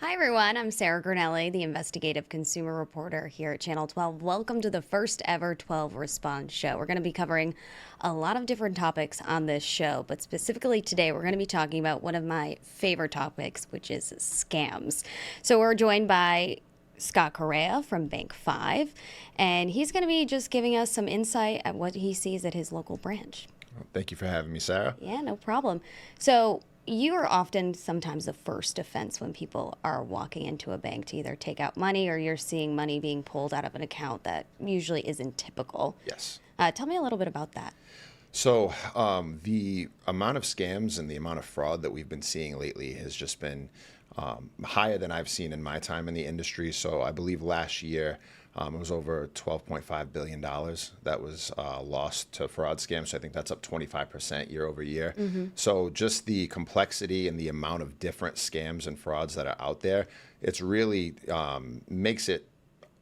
Hi, everyone. I'm Sarah Guernelli, the investigative consumer reporter here at Channel 12. Welcome to the first ever 12 Response show. We're going to be covering a lot of different topics on this show, but specifically today, we're going to be talking about one of my favorite topics, which is scams. So we're joined by Scott Correa from Bank 5, and he's going to be just giving us some insight at what he sees at his local branch. Well, thank you for having me, Sarah. Yeah, no problem. So you are often sometimes the first offense when people are walking into a bank to either take out money or you're seeing money being pulled out of an account that usually isn't typical. Yes. Tell me a little bit about that. So the amount of scams and the amount of fraud that we've been seeing lately has just been higher than I've seen in my time in the industry. So I believe last year it was over $12.5 billion that was lost to fraud scams. So I think that's up 25% year over year. So just the complexity and the amount of different scams and frauds that are out there, it's really makes it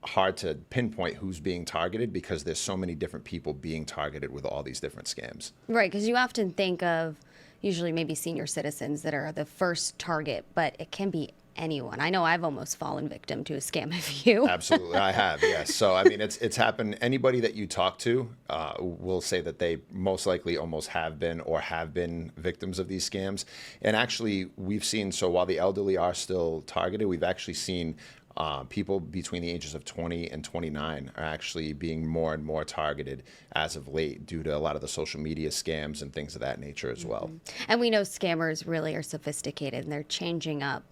hard to pinpoint who's being targeted because there's so many different people being targeted with all these different scams. Right, because you often think of usually maybe senior citizens that are the first target, but it can be anyone. I know I've almost fallen victim to a scam of you. Absolutely, I have, yes. So, I mean, it's happened. Anybody that you talk to will say that they most likely almost have been or have been victims of these scams. And actually, we've seen, so while the elderly are still targeted, we've actually seen people between the ages of 20 and 29 are actually being more and more targeted as of late due to a lot of the social media scams and things of that nature as well. And we know scammers really are sophisticated and they're changing up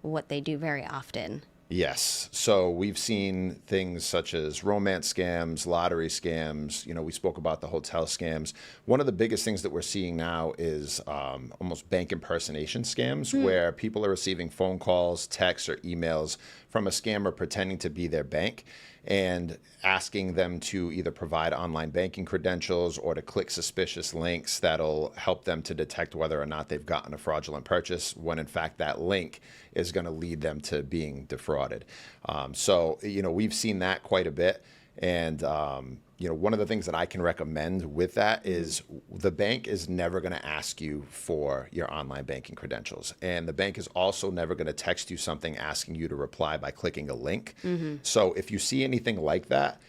what they do very often. Yes. So we've seen things such as romance scams, lottery scams. You know, we spoke about the hotel scams. One of the biggest things that we're seeing now is almost bank impersonation scams, where people are receiving phone calls, texts, or emails from a scammer pretending to be their bank and asking them to either provide online banking credentials or to click suspicious links that'll help them to detect whether or not they've gotten a fraudulent purchase, when in fact that link is going to lead them to being defrauded. So, you know, we've seen that quite a bit. And, you know, one of the things that I can recommend with that is the bank is never going to ask you for your online banking credentials. And the bank is also never going to text you something asking you to reply by clicking a link. So if you see anything like that,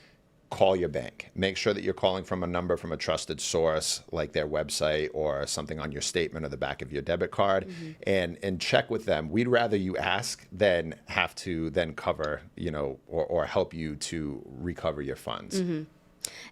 call your bank. Make sure that you're calling from a number from a trusted source like their website or something on your statement or the back of your debit card, and check with them. We'd rather you ask than have to then cover, you know, or help you to recover your funds.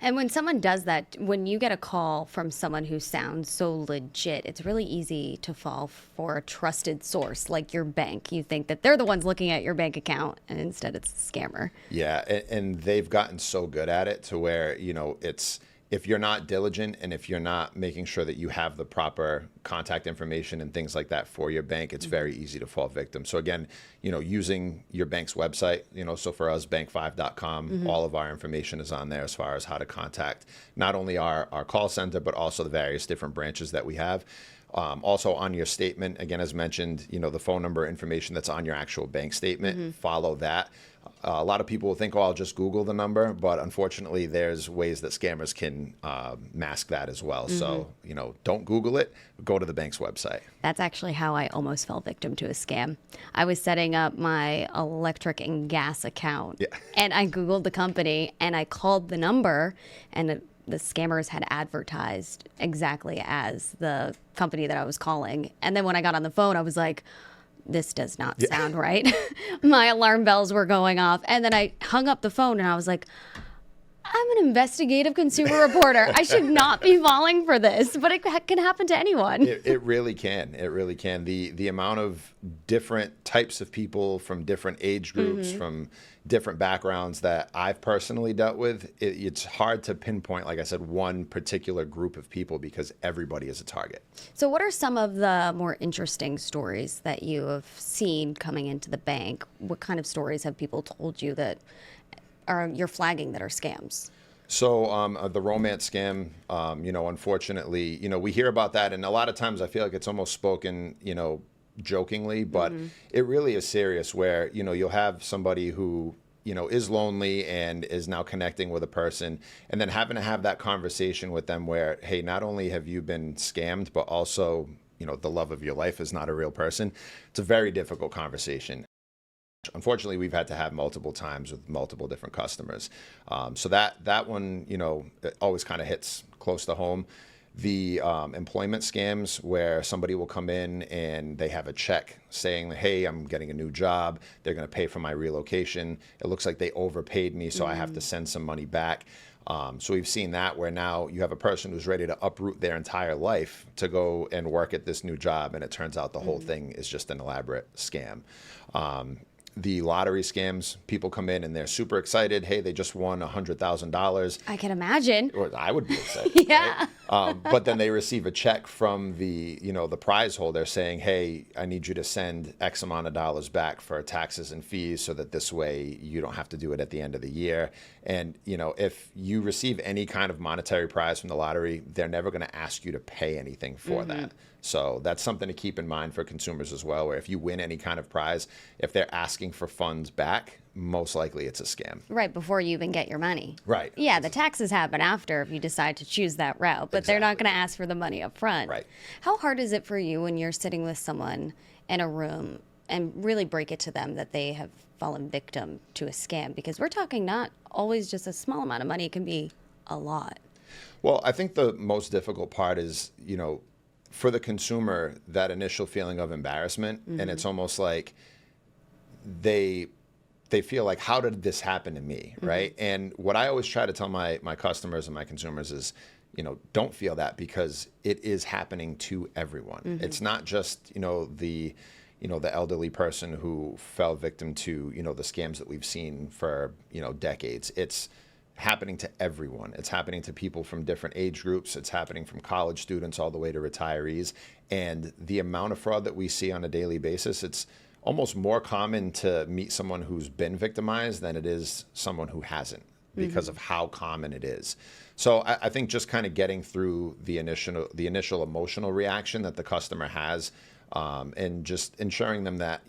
And when someone does that, when you get a call from someone who sounds so legit, it's really easy to fall for a trusted source like your bank. You think that they're the ones looking at your bank account, and instead it's a scammer. Yeah, and they've gotten so good at it to where, you know, it's if you're not diligent and if you're not making sure that you have the proper contact information and things like that for your bank, it's very easy to fall victim. So again, you know, using your bank's website, you know, so for us, bank5.com, all of our information is on there as far as how to contact not only our call center, but also the various different branches that we have. Also on your statement, again, as mentioned, you know, the phone number information that's on your actual bank statement, follow that. A lot of people will think, oh, I'll just Google the number, but unfortunately, there's ways that scammers can mask that as well. So, you know, don't Google it, go to the bank's website. That's actually how I almost fell victim to a scam. I was setting up my electric and gas account, and I Googled the company, and I called the number, and the scammers had advertised exactly as the company that I was calling. And then when I got on the phone, I was like, this does not sound right. My alarm bells were going off. And then I hung up the phone and I was like, I'm an investigative consumer reporter. I should not be falling for this, but it can happen to anyone. It really can. It really can. The amount of different types of people from different age groups, from different backgrounds that I've personally dealt with, it's hard to pinpoint, like I said, one particular group of people because everybody is a target. So what are some of the more interesting stories that you have seen coming into the bank? What kind of stories have people told you that you're flagging that are scams? So the romance scam, you know, unfortunately, you know, we hear about that, and a lot of times I feel like it's almost spoken, you know, jokingly, but it really is serious where, you know, you'll have somebody who, you know, is lonely and is now connecting with a person and then having to have that conversation with them where, hey, not only have you been scammed, but also, you know, the love of your life is not a real person. It's a very difficult conversation. unfortunately we've had to have multiple times with multiple different customers. So that one, it always kind of hits close to home. The employment scams where somebody will come in and they have a check saying, hey, I'm getting a new job. They're going to pay for my relocation. It looks like they overpaid me, so I have to send some money back. So we've seen that where now you have a person who's ready to uproot their entire life to go and work at this new job, and it turns out the whole thing is just an elaborate scam. The lottery scams, people come in and they're super excited. Hey, they just won $100,000. I can imagine. Or I would be excited. Yeah. Right? But then they receive a check from the prize holder saying, hey, I need you to send X amount of dollars back for taxes and fees so that this way you don't have to do it at the end of the year. And, if you receive any kind of monetary prize from the lottery, they're never going to ask you to pay anything for that. So that's something to keep in mind for consumers as well, where if you win any kind of prize, if they're asking for funds back, most likely it's a scam. Right, before you even get your money. Right. Yeah, the taxes happen after if you decide to choose that route, but they're not going to ask for the money up front. Right. How hard is it for you when you're sitting with someone in a room and really break it to them that they have fallen victim to a scam? Because we're talking not always just a small amount of money, it can be a lot. Well, I think the most difficult part is, for the consumer, that initial feeling of embarrassment, and it's almost like they feel like, how did this happen to me, right? And what I always try to tell my customers and my consumers is, don't feel that, because it is happening to everyone. It's not just, the elderly person who fell victim to, the scams that we've seen for, decades. It's happening to everyone. It's happening to people from different age groups. It's happening from college students all the way to retirees. And the amount of fraud that we see on a daily basis, it's almost more common to meet someone who's been victimized than it is someone who hasn't, because of how common it is. So I think just kind of getting through the initial emotional reaction that the customer has, and just ensuring them that,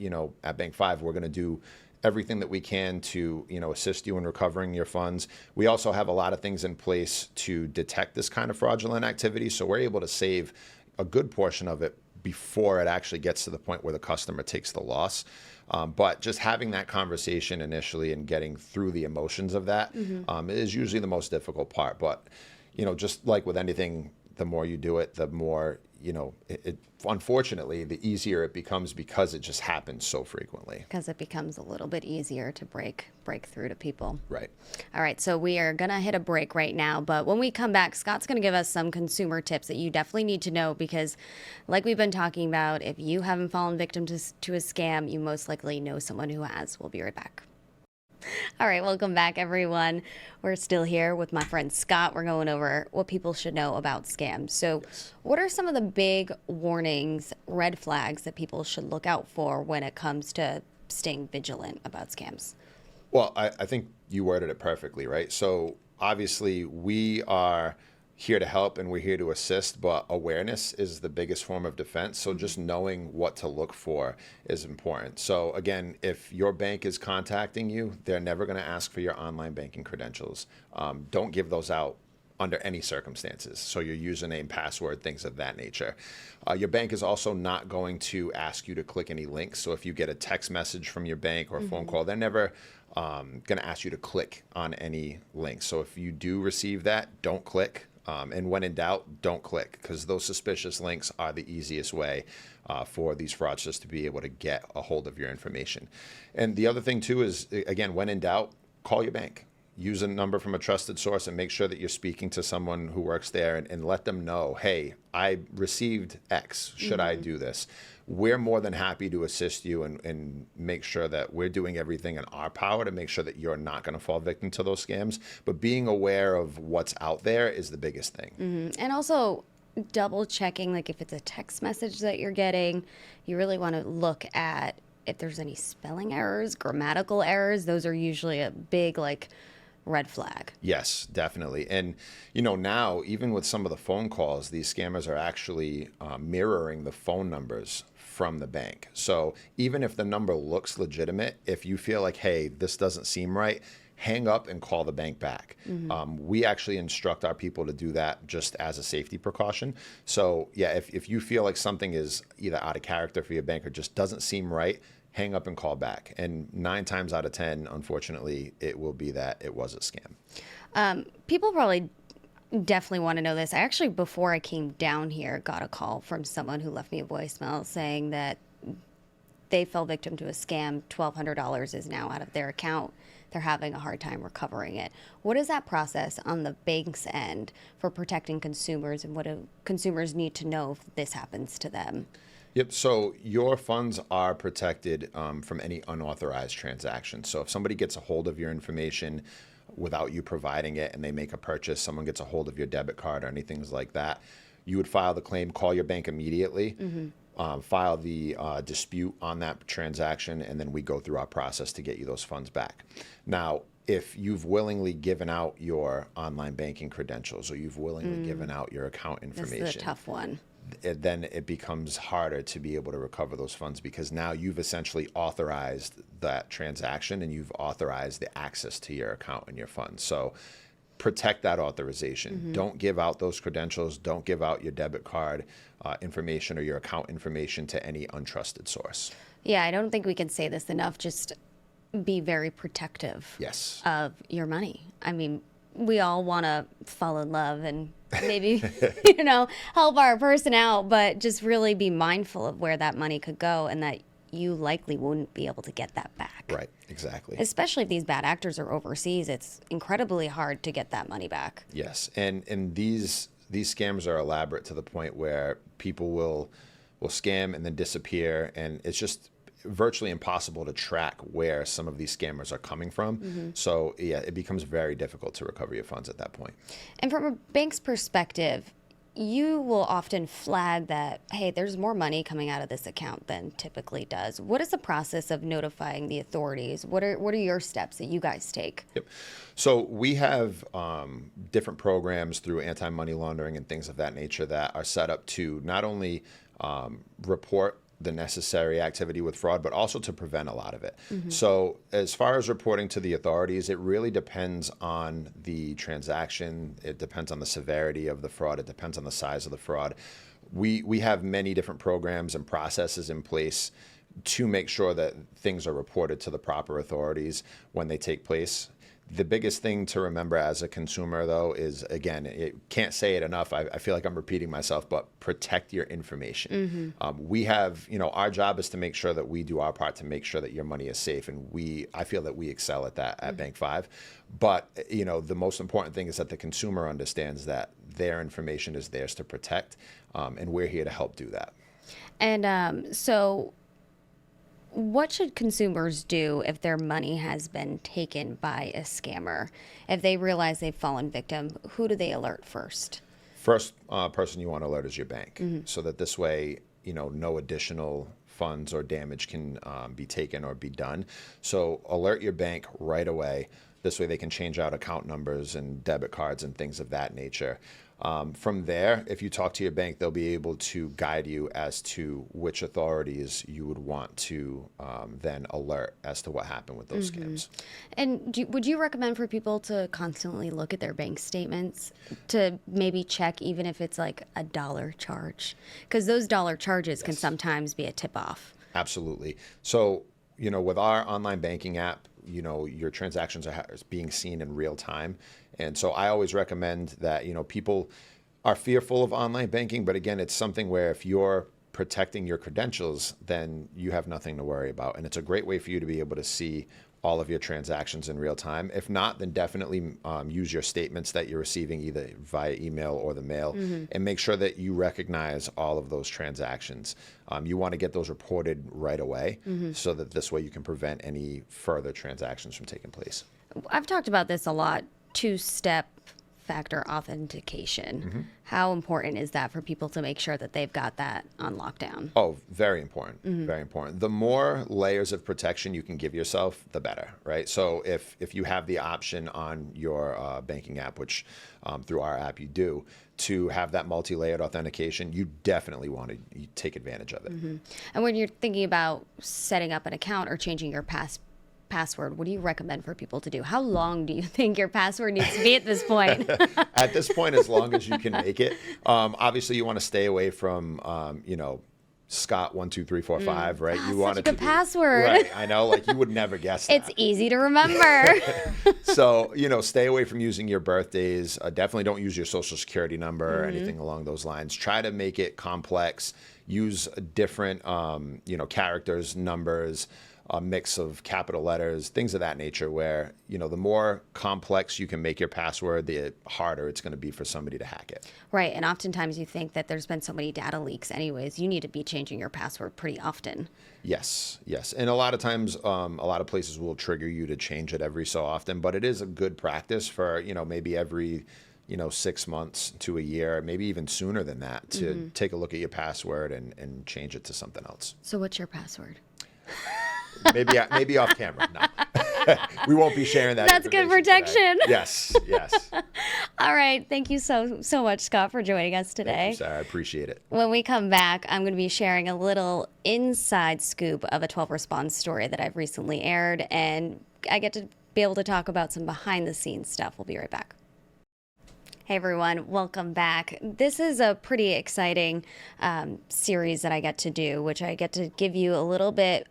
at Bank 5, we're going to do everything that we can to, assist you in recovering your funds. We also have a lot of things in place to detect this kind of fraudulent activity, so we're able to save a good portion of it before it actually gets to the point where the customer takes the loss. But just having that conversation initially and getting through the emotions of that is usually the most difficult part. But, just like with anything, the more you do it, the more, unfortunately, the easier it becomes, because it just happens so frequently. Because it becomes a little bit easier to break through to people. Right. All right, so we are going to hit a break right now, but when we come back, Scott's going to give us some consumer tips that you definitely need to know, because like we've been talking about, if you haven't fallen victim to a scam, you most likely know someone who has. We'll be right back. All right, welcome back, everyone. We're still here with my friend Scott. We're going over what people should know about scams. So what are some of the big warnings, red flags that people should look out for when it comes to staying vigilant about scams? Well, I think you worded it perfectly, right? So obviously we are here to help and we're here to assist, but awareness is the biggest form of defense. So just knowing what to look for is important. So again, if your bank is contacting you, they're never going to ask for your online banking credentials. Don't give those out under any circumstances. So your username, password, things of that nature. Your bank is also not going to ask you to click any links. So if you get a text message from your bank or a phone call, they're never going to ask you to click on any links. So if you do receive that, don't click. And when in doubt, don't click, because those suspicious links are the easiest way for these fraudsters to be able to get a hold of your information. And the other thing, too, is, again, when in doubt, call your bank. Use a number from a trusted source and make sure that you're speaking to someone who works there, and let them know, hey, I received X. Should I do this? We're more than happy to assist you and make sure that we're doing everything in our power to make sure that you're not going to fall victim to those scams. But being aware of what's out there is the biggest thing. And also double checking, like if it's a text message that you're getting, you really want to look at if there's any spelling errors, grammatical errors. Those are usually a big, red flag. Yes, definitely. And, now, even with some of the phone calls, these scammers are actually mirroring the phone numbers from the bank. So even if the number looks legitimate, if you feel like, hey, this doesn't seem right, hang up and call the bank back. We actually instruct our people to do that just as a safety precaution. So yeah, if you feel like something is either out of character for your bank or just doesn't seem right, hang up and call back. And 9 times out of 10, unfortunately, it will be that it was a scam. People probably definitely want to know this. I actually, before I came down here, got a call from someone who left me a voicemail saying that they fell victim to a scam. $1,200 is now out of their account. They're having a hard time recovering it. What is that process on the bank's end for protecting consumers, and what do consumers need to know if this happens to them? Yep. So your funds are protected from any unauthorized transaction. So if somebody gets a hold of your information without you providing it and they make a purchase, someone gets a hold of your debit card or anything like that, you would file the claim, call your bank immediately, file the dispute on that transaction, and then we go through our process to get you those funds back. Now, if you've willingly given out your online banking credentials or you've willingly given out your account information, This is a tough one. then it becomes harder to be able to recover those funds, because now you've essentially authorized that transaction and you've authorized the access to your account and your funds. So protect that authorization. Don't give out those credentials. Don't give out your debit card information or your account information to any untrusted source. Yeah, I don't think we can say this enough. Just be very protective Yes. of your money. I mean, we all want to fall in love and maybe, help our person out, but just really be mindful of where that money could go and that you likely wouldn't be able to get that back. Right, exactly. Especially if these bad actors are overseas, it's incredibly hard to get that money back. Yes, and these scams are elaborate to the point where people will scam and then disappear, and it's just virtually impossible to track where some of these scammers are coming from. So yeah, it becomes very difficult to recover your funds at that point. And from a bank's perspective, you will often flag that, hey, there's more money coming out of this account than typically does. What is the process of notifying the authorities? What are your steps that you guys take? Yep. So we have different programs through anti-money laundering and things of that nature that are set up to not only report the necessary activity with fraud, but also to prevent a lot of it. So as far as reporting to the authorities, it really depends on the transaction. It depends on the severity of the fraud. It depends on the size of the fraud. We have many different programs and processes in place to make sure that things are reported to the proper authorities when they take place. The biggest thing to remember as a consumer, though, is, again, it can't say it enough. I feel like I'm repeating myself, but protect your information. We have, our job is to make sure that we do our part to make sure that your money is safe. And I feel that we excel at that at Bank 5. But, the most important thing is that the consumer understands that their information is theirs to protect. And we're here to help do that. And so what should consumers do if their money has been taken by a scammer? If they realize they've fallen victim, who do they alert first? First person you want to alert is your bank, so that this way, no additional funds or damage can be taken or be done. So alert your bank right away. This way they can change out account numbers and debit cards and things of that nature. From there, if you talk to your bank, they'll be able to guide you as to which authorities you would want to then alert as to what happened with those scams. And would you recommend for people to constantly look at their bank statements to maybe check even if it's like a dollar charge? Because those dollar charges can sometimes be a tip-off. Absolutely. So, with our online banking app, your transactions are being seen in real time. And so I always recommend that, people are fearful of online banking, but again, it's something where if you're protecting your credentials, then you have nothing to worry about. And it's a great way for you to be able to see all of your transactions in real time. If not, then definitely use your statements that you're receiving either via email or the mail, and make sure that you recognize all of those transactions. You want to get those reported right away so that this way you can prevent any further transactions from taking place. I've talked about this a lot, two-step factor authentication. How important is that for people to make sure that they've got that on lockdown? Oh, very important. Very important. The more layers of protection you can give yourself, the better, right? So if you have the option on your banking app, which through our app you do, to have that multi-layered authentication, you definitely want to take advantage of it. And when you're thinking about setting up an account or changing your password, what do you recommend for people to do? How long do you think your password needs to be at this point? At this point, as long as you can make it. Obviously, you want to stay away from, Scott12345, right? Ah, You such want a it to good be password. right. I know, like you would never guess that. It's easy to remember. So, stay away from using your birthdays. Definitely don't use your social security number or anything along those lines. Try to make it complex. Use different, characters, numbers, a mix of capital letters, things of that nature where, the more complex you can make your password, the harder it's going to be for somebody to hack it. Right. And oftentimes you think that there's been so many data leaks anyways, you need to be changing your password pretty often. Yes. And a lot of times, a lot of places will trigger you to change it every so often, but it is a good practice for, maybe every 6 months to a year, maybe even sooner than that, to take a look at your password and change it to something else. So what's your password? Maybe off camera. No, we won't be sharing that. That's good protection. Today. Yes. All right. Thank you so much, Scott, for joining us today. Thank you, Sarah. I appreciate it. When we come back, I'm going to be sharing a little inside scoop of a 12 Response story that I've recently aired, and I get to be able to talk about some behind the scenes stuff. We'll be right back. Hey everyone, welcome back. This is a pretty exciting series that I get to do, which I get to give you a little bit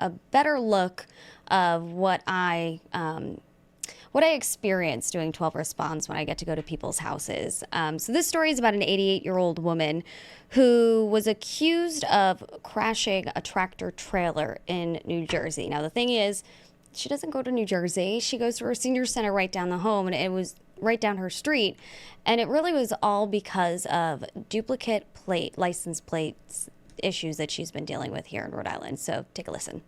a better look of what I experience doing 12 Response when I get to go to people's houses. So this story is about an 88-year-old woman who was accused of crashing a tractor trailer in New Jersey. Now the thing is, she doesn't go to New Jersey. She goes to her senior center right down the home, and it was right down her street. And it really was all because of duplicate license plates issues that she's been dealing with here in Rhode Island. So take a listen.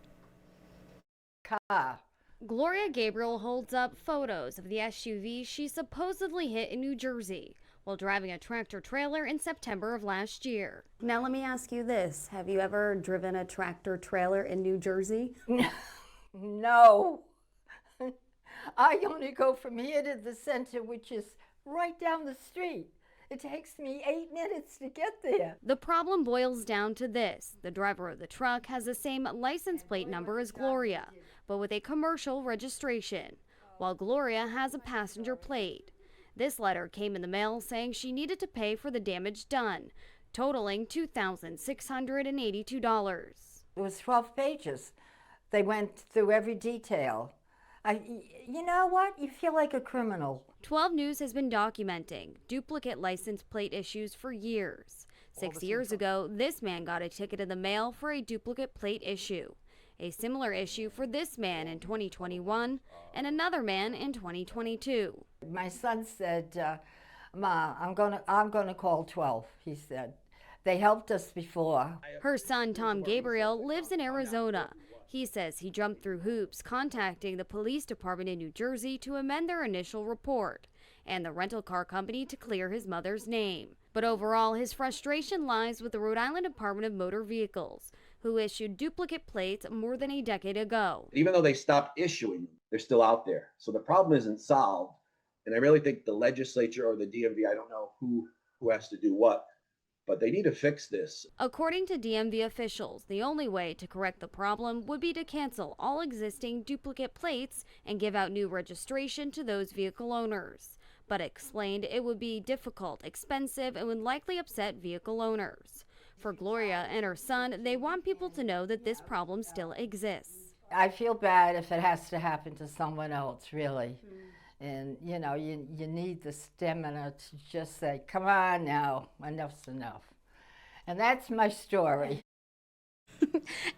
Gloria Gabriel holds up photos of the SUV she supposedly hit in New Jersey while driving a tractor trailer in September of last year. Now let me ask you this. Have you ever driven a tractor trailer in New Jersey? No. I only go from here to the center, which is right down the street. It takes me 8 minutes to get there. The problem boils down to this. The driver of the truck has the same license plate number as Gloria, but with a commercial registration, while Gloria has a passenger plate. This letter came in the mail saying she needed to pay for the damage done, totaling $2,682. It was 12 pages. They went through every detail. You know what? You feel like a criminal. 12 News has been documenting duplicate license plate issues for years. 6 years ago, this man got a ticket in the mail for a duplicate plate issue. A similar issue for this man in 2021 and another man in 2022. My son said, Ma, I'm gonna call 12, he said. They helped us before. Her son, Tom Gabriel, lives in Arizona. He says he jumped through hoops contacting the police department in New Jersey to amend their initial report and the rental car company to clear his mother's name. But overall, his frustration lies with the Rhode Island Department of Motor Vehicles, who issued duplicate plates more than a decade ago. Even though they stopped issuing, they're still out there. So the problem isn't solved. And I really think the legislature or the DMV, I don't know who has to do what, but they need to fix this. According to DMV officials, the only way to correct the problem would be to cancel all existing duplicate plates and give out new registration to those vehicle owners, but explained it would be difficult, expensive, and would likely upset vehicle owners. For Gloria and her son, they want people to know that this problem still exists. I feel bad if it has to happen to someone else, really. And, you need the stamina to just say, come on now, enough's enough. And that's my story.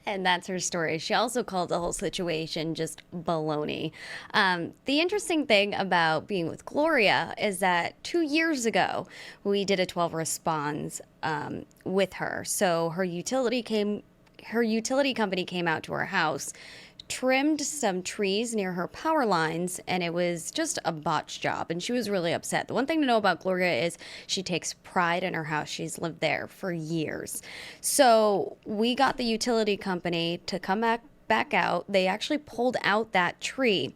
And that's her story. She also called the whole situation just baloney. The interesting thing about being with Gloria is that 2 years ago, we did a 12 Response with her. So her utility company came out to her house, trimmed some trees near her power lines, and it was just a botched job, and she was really upset. The one thing to know about Gloria is she takes pride in her house. She's lived there for years. So we got the utility company to come back out. They actually pulled out that tree,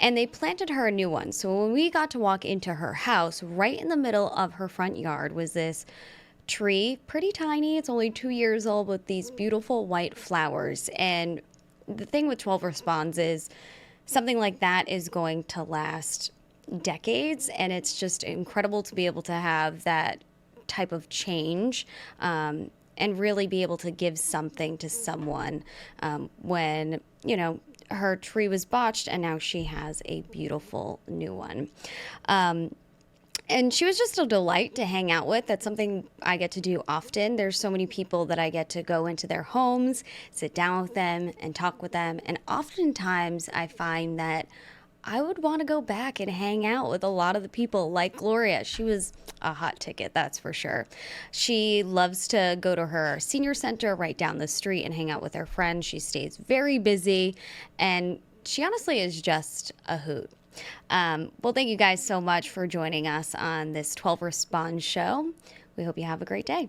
and they planted her a new one. So when we got to walk into her house, right in the middle of her front yard was this tree, pretty tiny. It's only 2 years old, with these beautiful white flowers. And the thing with 12 Response is something like that is going to last decades, and it's just incredible to be able to have that type of change and really be able to give something to someone when, her tree was botched and now she has a beautiful new one. And she was just a delight to hang out with. That's something I get to do often. There's so many people that I get to go into their homes, sit down with them, and talk with them. And oftentimes I find that I would want to go back and hang out with a lot of the people like Gloria. She was a hot ticket, that's for sure. She loves to go to her senior center right down the street and hang out with her friends. She stays very busy, and she honestly is just a hoot. Well, thank you guys so much for joining us on this 12 Respond show. We hope you have a great day.